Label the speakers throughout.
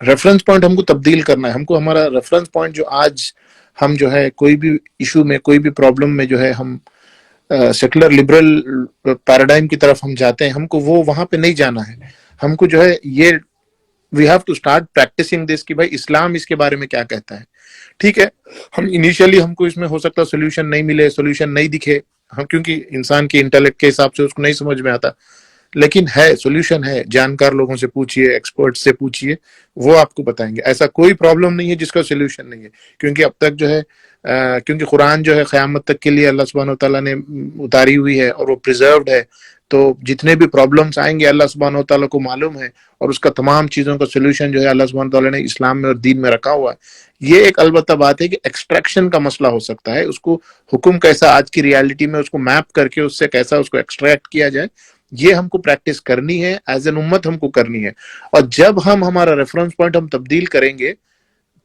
Speaker 1: Reference point ہم کو تبدیل کرنا ہے. ہم کو ہمارا ریفرنس پوائنٹ جو آج ہم جو ہے کوئی بھی ایشو میں کوئی بھی پرابلم میں جو ہے ہم سیکولر لبرل پیراڈائم کی طرف ہم جاتے ہیں, ہم کو وہ وہاں پہ نہیں جانا ہے. ہم کو جو ہے یہ we have to start practicing this کہ بھائی اسلام اس کے بارے میں کیا کہتا ہے. ٹھیک ہے, ہم انیشیلی ہم کو اس میں ہو سکتا ہے سولوشن نہیں ملے, سولوشن نہیں دکھے, ہم کیونکہ انسان کے انٹلیکٹ کے حساب سے اس کو نہیں سمجھ میں آتا, لیکن ہے سولوشن ہے. جانکار لوگوں سے پوچھئے, ایکسپرٹ سے پوچھئے, وہ آپ کو بتائیں گے. ایسا کوئی پرابلم نہیں ہے جس کا سولوشن نہیں ہے, کیونکہ اب تک جو ہے کیونکہ قرآن جو ہے قیامت تک کے لیے اللہ سبحانہ وتعالیٰ نے اتاری ہوئی ہے اور وہ پریزروڈ ہے. تو جتنے بھی پرابلمس آئیں گے اللہ سبحانہ وتعالیٰ کو معلوم ہے, اور اس کا تمام چیزوں کا سولوشن جو ہے اللہ سبحانہ وتعالیٰ نے اسلام میں اور دین میں رکھا ہوا ہے. یہ ایک البتہ بات ہے کہ ایکسٹریکشن کا مسئلہ ہو سکتا ہے, اس کو حکم کیسا آج کی ریالٹی میں اس کو میپ کر کے اس سے کیسا اس کو ایکسٹریکٹ کیا جائے, یہ ہم کو پریکٹس کرنی ہے, ایز این امت ہم کو کرنی ہے. اور جب ہم ہمارا ریفرنس پوائنٹ ہم تبدیل کریں گے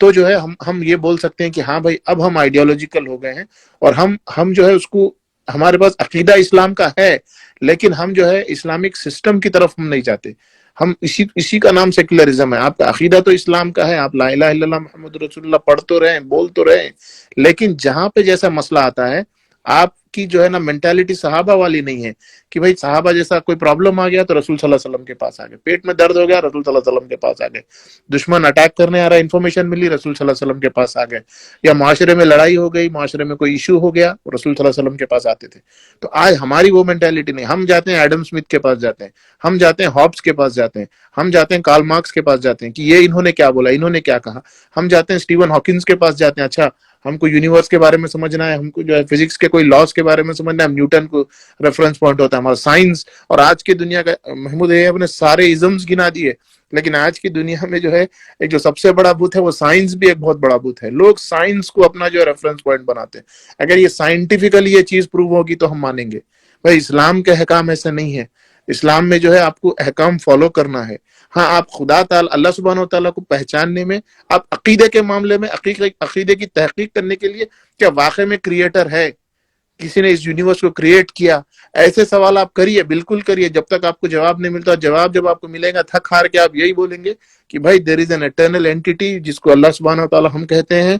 Speaker 1: تو جو ہے ہم یہ بول سکتے ہیں کہ ہاں بھائی اب ہم آئیڈیالوجیکل ہو گئے ہیں, اور ہم جو ہے اس کو, ہمارے پاس عقیدہ اسلام کا ہے لیکن ہم جو ہے اسلامک سسٹم کی طرف ہم نہیں جاتے. ہم اسی کا نام سیکولرزم ہے. آپ کا عقیدہ تو اسلام کا ہے, آپ لا الہ الا اللہ محمد رسول اللہ پڑھ تو رہے ہیں, بول تو رہے ہیں, لیکن جہاں پہ جیسا مسئلہ آتا ہے آپ کی جو ہے نا مینٹالٹی صحابہ والی نہیں ہے کہ بھائی صحابہ جیسا کوئی پرابلم آ گیا تو رسول صلی اللہ علیہ وسلم کے پاس آ گئے, پیٹ میں درد ہو گیا رسول صلی اللہ علیہ وسلم کے پاس آ گئے, دشمن اٹیک کرنے آ رہا ہے انفارمیشن ملی رسول صلی اللہ علیہ وسلم کے پاس آ گئے, یا معاشرے میں لڑائی ہو گئی, معاشرے میں کوئی ایشو ہو گیا رسول صلی اللہ علیہ وسلم کے پاس آتے تھے. تو آج ہماری وہ مینٹالٹی نہیں. ہم جاتے ہیں ایڈم اسمتھ کے پاس جاتے ہیں, ہم جاتے ہیں ہابس کے پاس جاتے ہیں, ہم جاتے ہیں کارل مارکس کے پاس جاتے ہیں کہ یہ انہوں نے کیا بولا, انہوں نے کیا کہا. ہم جاتے ہیں اسٹیون ہاکنز کے پاس جاتے ہیں, اچھا ہم کو یونیورس کے بارے میں سمجھنا ہے, ہم کو جو ہے فزکس کے کوئی لاس کے بارے میں سمجھنا ہے, ہم نیوٹن کو ریفرنس پوائنٹ ہوتا ہے ہمارا سائنس. اور آج کی دنیا کا محمود ایب نے سارے ازمز گنا دیے, لیکن آج کی دنیا میں جو ہے ایک جو سب سے بڑا بت ہے وہ سائنس بھی ایک بہت بڑا بت ہے. لوگ سائنس کو اپنا جو ہے ریفرنس پوائنٹ بناتے ہیں. اگر یہ سائنٹیفیکلی یہ چیز پروو ہوگی تو ہم مانیں گے. بھائی اسلام کے احکام ایسے نہیں ہے. اسلام میں جو ہے آپ کو احکام فالو کرنا ہے. ہاں آپ خدا تعالی اللہ سبحانہ و تعالیٰ کو پہچاننے میں, آپ عقیدے کے معاملے میں عقیدے کی تحقیق کرنے کے لیے کیا واقع میں کریٹر ہے, کسی نے اس یونیورس کو کریٹ کیا, ایسے سوال آپ کریے, بالکل کریے. جب تک آپ کو جواب نہیں ملتا, جواب جب آپ کو ملے گا تھک ہار کے آپ یہی بولیں گے کہ بھائی دیر از این ایٹرنل اینٹیٹی جس کو اللہ سبحانہ و تعالیٰ ہم کہتے ہیں,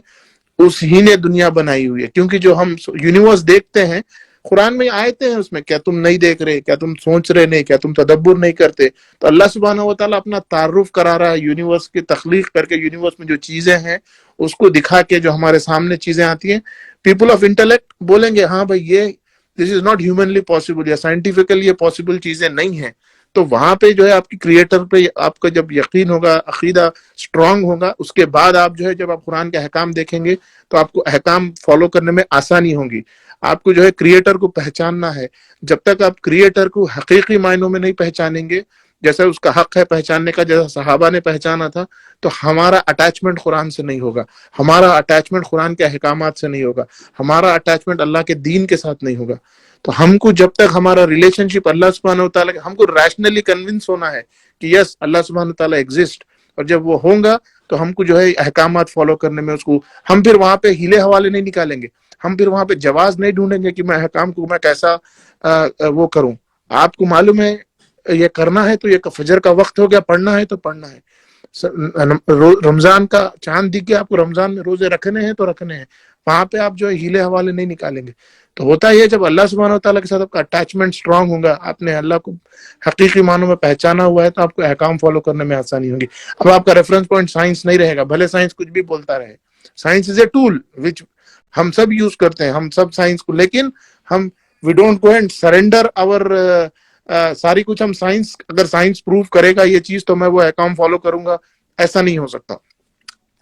Speaker 1: اس ہی نے دنیا بنائی ہوئی ہے. کیونکہ جو ہم یونیورس دیکھتے ہیں قرآن میں آیتیں ہیں, اس میں کیا تم نہیں دیکھ رہے, کیا تم سوچ رہے نہیں, کیا تم تدبر نہیں کرتے. تو اللہ سبحانہ و تعالیٰ اپنا تعارف کرا رہا ہے یونیورس کی تخلیق کر کے, یونیورس میں جو چیزیں ہیں اس کو دکھا کے جو ہمارے سامنے چیزیں آتی ہیں, پیپل آف انٹلیکٹ بولیں گے ہاں بھائی یہ دس از ناٹ ہیومنلی پاسبل, یا سائنٹیفیکلی یہ پاسبل چیزیں نہیں ہیں. تو وہاں پہ جو ہے آپ کی کریٹر پہ آپ کا جب یقین ہوگا, عقیدہ اسٹرانگ ہوگا, اس کے بعد آپ جو ہے جب آپ قرآن کے احکام دیکھیں گے تو آپ کو احکام فالو کرنے میں آسانی ہوگی. آپ کو جو ہے کریٹر کو پہچاننا ہے. جب تک آپ کریٹر کو حقیقی معنوں میں نہیں پہچانیں گے, جیسا اس کا حق ہے پہچاننے کا, جیسا صحابہ نے پہچانا تھا, تو ہمارا اٹیچمنٹ قرآن سے نہیں ہوگا, ہمارا اٹیچمنٹ قرآن کے احکامات سے نہیں ہوگا, ہمارا اٹیچمنٹ اللہ کے دین کے ساتھ نہیں ہوگا. تو ہم کو جب تک ہمارا ریلیشن شپ اللہ سبحانہ وتعالیٰ, ہم کو ریشنلی کنونس ہونا ہے کہ یس اللہ سبحانہ وتعالیٰ ایگزسٹ, اور جب وہ ہوگا تو ہم کو جو ہے احکامات فالو کرنے میں اس کو, ہم پھر وہاں پہ ہیلے حوالے نہیں نکالیں گے, ہم پھر وہاں پہ جواز نہیں ڈھونڈیں گے کہ میں احکام کو میں کیسا وہ کروں. آپ کو معلوم ہے یہ کرنا ہے تو یہ فجر کا وقت ہو گیا, پڑھنا ہے تو پڑھنا ہے. رمضان کا چاند دکھ گیا, آپ کو رمضان میں روزے رکھنے ہیں تو رکھنے ہیں, وہاں پہ آپ جو ہے ہیلے حوالے نہیں نکالیں گے. تو ہوتا یہ جب اللہ سبحانہ وتعالیٰ کے ساتھ آپ کا اٹیچمنٹ اسٹرانگ ہوگا, آپ نے اللہ کو حقیقی معنوں میں پہچانا ہوا ہے, تو آپ کو احکام فالو کرنے میں آسانی ہوگی. اب آپ کا ریفرنس پوائنٹ سائنس نہیں رہے گا, بھلے سائنس کچھ بھی بولتا رہے. Science is a tool which ہم سب یوز کرتے ہیں, ہم سب سائنس کو, لیکن ہم we don't go and surrender اور ساری کچھ ہم سائنس, اگر سائنس پروف کرے گا یہ چیز تو میں وہ احکام فالو کروں گا, ایسا نہیں ہو سکتا,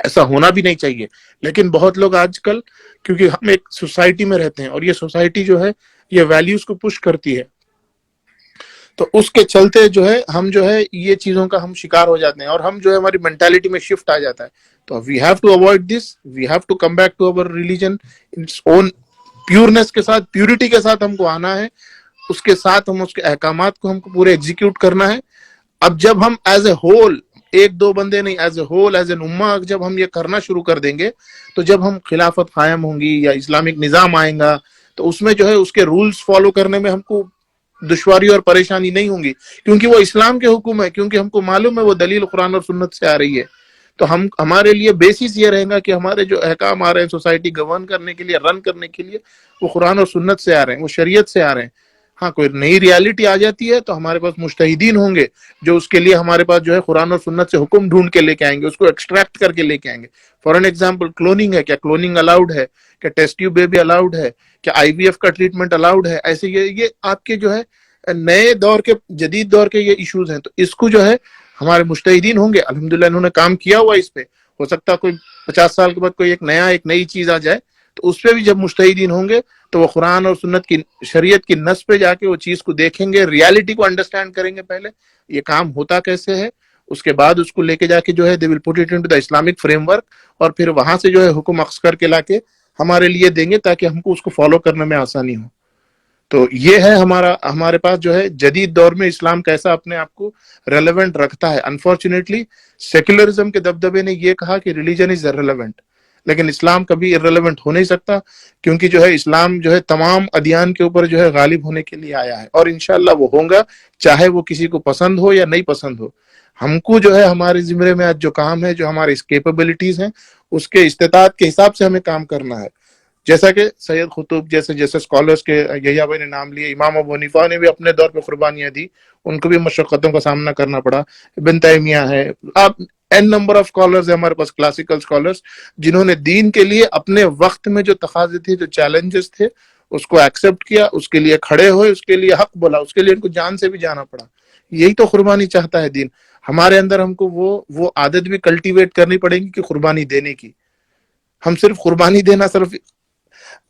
Speaker 1: ایسا ہونا بھی نہیں چاہیے. لیکن بہت لوگ آج کل, کیونکہ ہم ایک سوسائٹی میں رہتے ہیں اور یہ سوسائٹی جو ہے یہ ویلیوز کو پش کرتی ہے, تو اس کے چلتے جو ہے ہم جو ہے یہ چیزوں کا ہم شکار ہو جاتے ہیں, اور ہم جو ہے ہماری مینٹالٹی میں شفٹ آ جاتا ہے. تو we have to avoid this, we have to come back to our religion its own pureness کے ساتھ, پیورٹی کے ساتھ ہم کو آنا ہے. اس کے ساتھ ہم اس کے احکامات کو ہم کو پورے ایگزیکیوٹ کرنا ہے. اب جب ہم ایز اے ہول, ایک دو بندے نہیں, as a whole, as an امہ جب ہم یہ کرنا شروع کر دیں گے, تو جب ہم خلافت قائم ہوں گی یا اسلامک نظام آئیں گا, تو اس میں جو ہے اس کے رولز فالو کرنے میں ہم کو دشواری اور پریشانی نہیں ہوں گی, کیونکہ وہ اسلام کے حکم ہے, کیونکہ ہم کو معلوم ہے وہ دلیل قرآن اور سنت سے آ رہی ہے. تو ہم ہمارے لیے بیسس یہ رہے گا کہ ہمارے جو احکام آ رہے ہیں سوسائٹی گورن کرنے کے لیے، رن کرنے کے لیے، وہ قرآن اور سنت سے آ رہے ہیں، وہ شریعت سے آ رہے ہیں۔ ہاں کوئی نئی ریالٹی آ جاتی ہے تو ہمارے پاس مجتہدین ہوں گے جو اس کے لیے ہمارے پاس جو ہے قرآن اور سنت سے حکم ڈھونڈ کے لے کے آئیں گے، اس کو ایکسٹریکٹ کر کے لے کے آئیں گے۔ فار این ایگزامپل کلوننگ ہے، کیا کلوننگ الاؤڈ ہے؟ کیا ٹیسٹ ٹیوب بیبی الاؤڈ ہے؟ کیا آئی وی ایف کا ٹریٹمنٹ الاؤڈ ہے؟ ایسے یہ آپ کے جو ہے نئے دور کے، جدید دور کے یہ ایشوز ہیں، تو اس کو جو ہے ہمارے مجتہدین ہوں گے، الحمدللہ انہوں نے کام کیا ہوا اس پہ۔ ہو سکتا ہے کوئی 50 سال کے بعد کوئی ایک نئی چیز آ جائے، تو اس پہ بھی جب مجتہدین ہوں گے تو وہ قرآن اور سنت کی، شریعت کی نص پہ جا کے وہ چیز کو دیکھیں گے، ریالٹی کو انڈرسٹینڈ کریں گے، پہلے یہ کام ہوتا کیسے ہے، اس کے بعد اس کو لے کے جا کے جو ہے they will put it into the Islamic framework, اور پھر وہاں سے جو ہے حکم اخذ کر کے لا کے ہمارے لیے دیں گے تاکہ ہم کو اس کو فالو کرنے میں آسانی ہو۔ تو یہ ہے ہمارے پاس جو ہے جدید دور میں اسلام کیسا اپنے آپ کو ریلیونٹ رکھتا ہے۔ انفارچونیٹلی سیکولرزم کے دبدبے نے یہ کہا کہ ریلیجن از ارریلیونٹ، لیکن اسلام کبھی ارریلیونٹ ہو نہیں سکتا، کیونکہ جو ہے اسلام جو ہے تمام ادیان کے اوپر جو ہے غالب ہونے کے لیے آیا ہے، اور انشاءاللہ وہ ہوگا، چاہے وہ کسی کو پسند ہو یا نہیں پسند ہو۔ ہم کو جو ہے ہمارے زمرے میں آج جو کام ہے، جو ہماری کیپیبلٹیز ہیں، اس کے استطاعت کے حساب سے ہمیں کام کرنا ہے۔ جیسا کہ سید قطب جیسے اسکالرس کے یحییٰ بھائی نے نام لیے، امام ابو حنیفہ نے بھی اپنے دور پہ قربانیاں دی، ان کو بھی مشقتوں کا سامنا کرنا پڑا۔ ابن تیمیہ ہے، آپ این نمبر آف اسکالرز ہیں ہمارے پاس، کلاسیکل اسکالرس، جنہوں نے دین کے لیے اپنے وقت میں جو تقاضے تھے، جو چیلنجز تھے، اس کو ایکسیپٹ کیا، اس کے لیے کھڑے ہوئے، اس کے لیے حق بولا، اس کے لیے ان کو جان سے بھی جانا پڑا۔ یہی تو قربانی چاہتا ہے دین۔ ہمارے اندر ہم کو وہ عادت بھی کلٹیویٹ کرنی پڑے گی کہ قربانی دینے کی۔ ہم صرف قربانی دینا صرف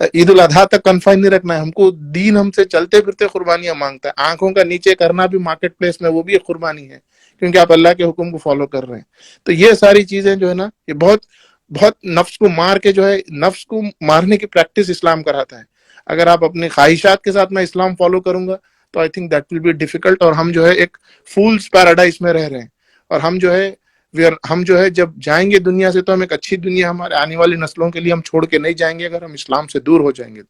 Speaker 1: عید الاضحیٰ تک کنفائن نہیں رکھنا ہے، ہم کو دین ہم سے چلتے پھرتے قربانیاں مانگتا ہے۔ آنکھوں کا نیچے کرنا بھی مارکیٹ پلیس میں وہ بھی ایک قربانی ہے، کیونکہ آپ اللہ کے حکم کو فالو کر رہے ہیں۔ تو یہ ساری چیزیں جو ہے نا، یہ بہت بہت نفس کو مار کے جو ہے، نفس کو مارنے کی پریکٹس اسلام کراتا ہے۔ اگر آپ اپنی خواہشات کے ساتھ میں اسلام فالو کروں گا تو I think that will be difficult, اور ہم جو ہے ایک فولز پیراڈائز میں رہ رہے ہیں، اور ہم جو ہے جب جائیں گے دنیا سے تو ہم ایک اچھی دنیا ہمارے آنے والی نسلوں کے لیے ہم چھوڑ کے نہیں جائیں گے اگر ہم اسلام سے دور ہو جائیں گے۔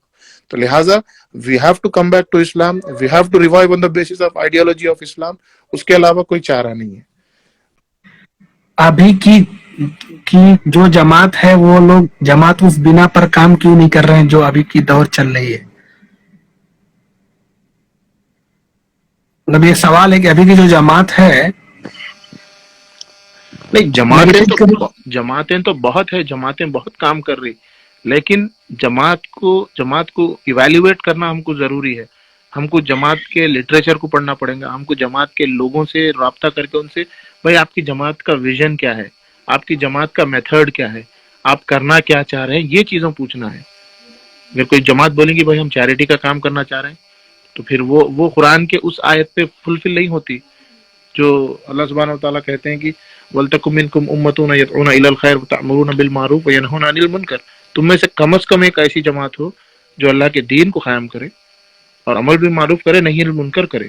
Speaker 1: تو لہٰذا we have to come back to Islam, we have to revive on the basis of ideology of Islam, اس کے علاوہ کوئی چارہ نہیں ہے۔
Speaker 2: ابھی کی جو جماعت ہے، وہ لوگ جماعت اس بنا پر کام کیوں نہیں کر رہے ہیں جو ابھی کی دور چل رہی ہے؟ مطلب یہ سوال ہے کہ ابھی کی جو جماعت ہے،
Speaker 1: نہیں، جماعتیں تو بہت ہے، جماعتیں بہت کام کر رہی، لیکن جماعت کو ایویلیویٹ کرنا ہم کو ضروری ہے۔ ہم کو جماعت کے لٹریچر کو پڑھنا پڑے گا، ہم کو جماعت کے لوگوں سے رابطہ کر کے ان سے، بھائی آپ کی جماعت کا ویژن کیا ہے، آپ کی جماعت کا میتھڈ کیا ہے، آپ کرنا کیا چاہ رہے ہیں، یہ چیزوں پوچھنا ہے۔ اگر کوئی جماعت بولیں گی بھائی ہم چیریٹی کا کام کرنا چاہ رہے ہیں، تو پھر وہ قرآن کے اس آیت پہ فلفل نہیں ہوتی جو اللہ سبحانہ وتعالیٰ کہتے ہیں کہ وَلْتَكُن مِّنكُمْ أُمَّةٌ يَدْعُونَ إِلَى الْخَيْرِ وَيَنْهُونَ بِالْمَعْرُوفِ وَيَنْهُونَ عَنِ الْمُنكَرِ، تم میں سے کم از کم ایک ایسی جماعت ہو جو اللہ کے دین کو قائم کرے اور امر بالمعروف کرے، نہیں المنکر کرے۔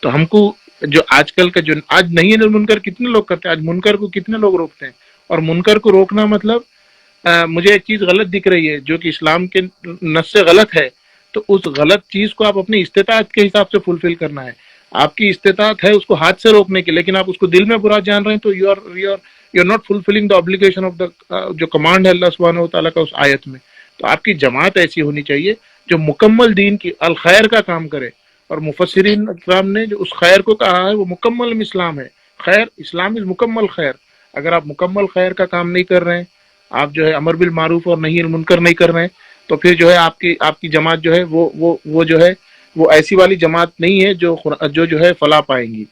Speaker 1: تو ہم کو جو آج کل کا جو آج نہیں المنکر کتنے لوگ کرتے ہیں، آج منکر کو کتنے لوگ روکتے ہیں، اور منکر کو روکنا مطلب مجھے ایک چیز غلط دکھ رہی ہے جو کہ اسلام کے نص سے غلط ہے، تو اس غلط چیز کو آپ اپنی استطاعت کے حساب سے فلفل کرنا ہے۔ آپ کی استطاعت ہے اس کو ہاتھ سے روکنے کی، لیکن آپ اس کو دل میں برا جان رہے ہیں، تو you are not fulfilling the obligation of the جو کمانڈ ہے اللہ سبحانہ وتعالیٰ کا اس آیت میں۔ تو آپ کی جماعت ایسی ہونی چاہیے جو مکمل دین کی الخیر کا کام کرے، اور مفسرین اکرام نے جو اس خیر کو کہا ہے وہ مکمل اسلام ہے۔ خیر، اسلام از مکمل خیر۔ اگر آپ مکمل خیر کا کام نہیں کر رہے ہیں، آپ جو ہے امر بالمعروف اور نہیں المنکر نہیں کر رہے ہیں، تو پھر جو ہے آپ کی جماعت جو ہے وہ جو ہے وہ ایسی والی جماعت نہیں ہے جو ہے فلاح پائیں گی۔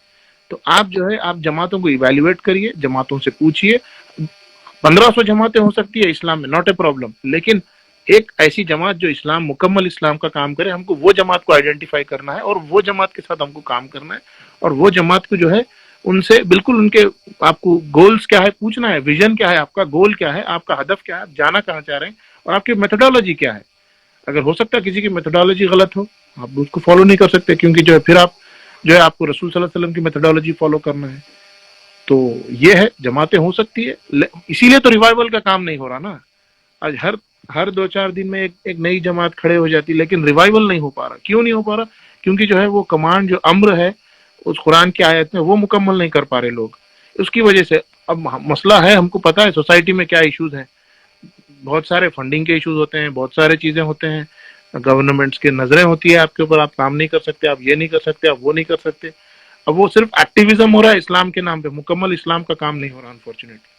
Speaker 1: تو آپ جو ہے آپ جماعتوں کو ایویلیویٹ کریے، جماعتوں سے پوچھیے۔ 1500 جماعتیں ہو سکتی ہے اسلام میں، ناٹ اے پرابلم، لیکن ایک ایسی جماعت جو مکمل اسلام کا کام کرے، ہم کو وہ جماعت کو آئیڈینٹیفائی کرنا ہے اور وہ جماعت کے ساتھ ہم کو کام کرنا ہے، اور وہ جماعت کو جو ہے ان سے بالکل ان کے آپ کو گولز کیا ہے پوچھنا ہے، ویژن کیا ہے، آپ کا گول کیا ہے، آپ کا ہدف کیا ہے، آپ جانا کہاں چاہ رہے ہیں، اور آپ کی میتھڈالوجی کیا ہے۔ اگر ہو سکتا ہے کسی کی میتھڈالوجی غلط ہو، آپ اس کو فالو نہیں کر سکتے، کیونکہ جو ہے پھر آپ کو رسول صلی اللہ علیہ وسلم کی میتھڈالوجی فالو کرنا ہے۔ تو یہ ہے، جماعتیں ہو سکتی ہے، اسی لیے تو ریوائول کا کام نہیں ہو رہا نا۔ آج ہر 2-4 دن میں ایک نئی جماعت کھڑے ہو جاتی، لیکن ریوائول نہیں ہو پا رہا۔ کیوں نہیں ہو پا رہا؟ کیونکہ جو ہے وہ کمانڈ جو امر ہے اس قرآن کی آیت میں وہ مکمل نہیں کر پا رہے لوگ، اس کی وجہ سے اب مسئلہ ہے، ہم کو پتا ہے سوسائٹی میں کیا ایشوز ہیں، بہت سارے فنڈنگ کے ایشوز ہوتے ہیں، بہت سارے چیزیں ہوتے ہیں، گورنمنٹس کی نظریں ہوتی ہے آپ کے اوپر، آپ کام نہیں کر سکتے، آپ یہ نہیں کر سکتے، آپ وہ نہیں کر سکتے. اب وہ صرف ایکٹیویزم ہو رہا ہے اسلام کے نام پہ، مکمل اسلام کا کام نہیں ہو رہا انفارچونیٹلی.